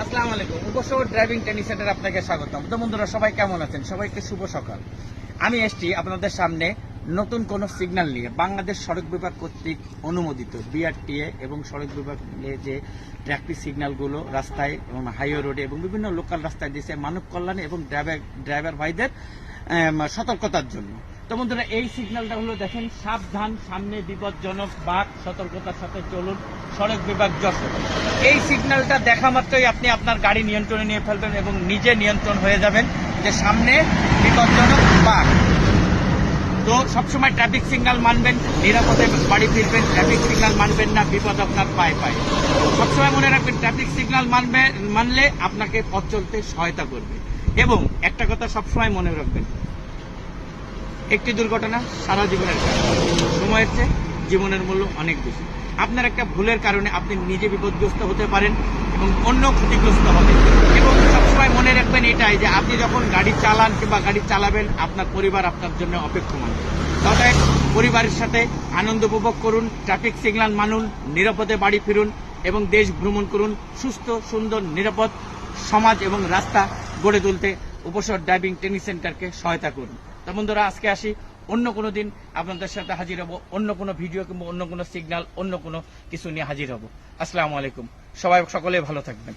আসসালামু আলাইকুম। উপশহর driving training সেন্টারে আপনাকে স্বাগতম। তো বন্ধুরা, সবাই কেমন আছেন? সবাইকে শুভ সকাল। আমি এসছি আপনাদের সামনে নতুন কোন সিগন্যাল নিয়ে। বাংলাদেশ সড়ক বিভাগ কর্তৃক অনুমোদিত বিআরটিএ এবং সড়ক বিভাগে যে ট্রাফিক সিগন্যালগুলো রাস্তায় এবং হাইওয়ে রোডে এবং বিভিন্ন লোকাল রাস্তায় দিয়েছে মানব কল্যাণে এবং ড্রাইভার ভাইদের সতর্কতার জন্য। তো বন্ধুরা, এই সিগন্যালটা হলো দেখেন, সাবধান, সামনে বিপজ্জনক বাঁক, সতর্কতার সাথে চলুন, সড়ক বিভাগ যশোর। এই সিগন্যালটা দেখা মাত্রই আপনি আপনার গাড়ি নিয়ন্ত্রণে নিয়ে ফেলবেন এবং নিজে নিয়ন্ত্রণ হয়ে যাবেন যে সামনে বিপজ্জনক বাঁক। তো সবসময় ট্রাফিক সিগন্যাল মানবেন, নিরাপদে বাড়ি ফিরবেন। ট্রাফিক সিগন্যাল মানবেন না, বিপদ আপনার পায়ে পায়ে। সবসময় মনে রাখবেন, ট্রাফিক সিগন্যাল মানলে আপনাকে পথ চলতে সহায়তা করবে। এবং একটা কথা সবসময় মনে রাখবেন, একটি দুর্ঘটনা সারা জীবনের সময়ের চেয়ে জীবনের মূল্য অনেক বেশি। আপনার একটা ভুলের কারণে আপনি নিজে বিপদগ্রস্ত হতে পারেন এবং অন্য ক্ষতিগ্রস্ত হবে। এবং সবসময় মনে রাখবেন এটাই যে আপনি যখন গাড়ি চালান কিংবা গাড়ি চালাবেন, আপনার পরিবার আপনার জন্য অপেক্ষমান। তবে পরিবারের সাথে আনন্দ উপভোগ করুন, ট্রাফিক সিগন্যাল মানুন, নিরাপদে বাড়ি ফিরুন এবং দেশ ভ্রমণ করুন। সুস্থ, সুন্দর, নিরাপদ সমাজ এবং রাস্তা গড়ে তুলতে উপশহর ড্রাইভিং ট্রেনিং সেন্টারকে সহায়তা করুন। তা বন্ধুরা, আজকে আসি, অন্য কোনো দিন আপনাদের সাথে হাজির হব, অন্য কোনো ভিডিও কিংবা অন্য কোনো সিগন্যাল, অন্য কোনো কিছু নিয়ে হাজির হব। আসসালামু আলাইকুম। সকলে ভালো থাকবেন।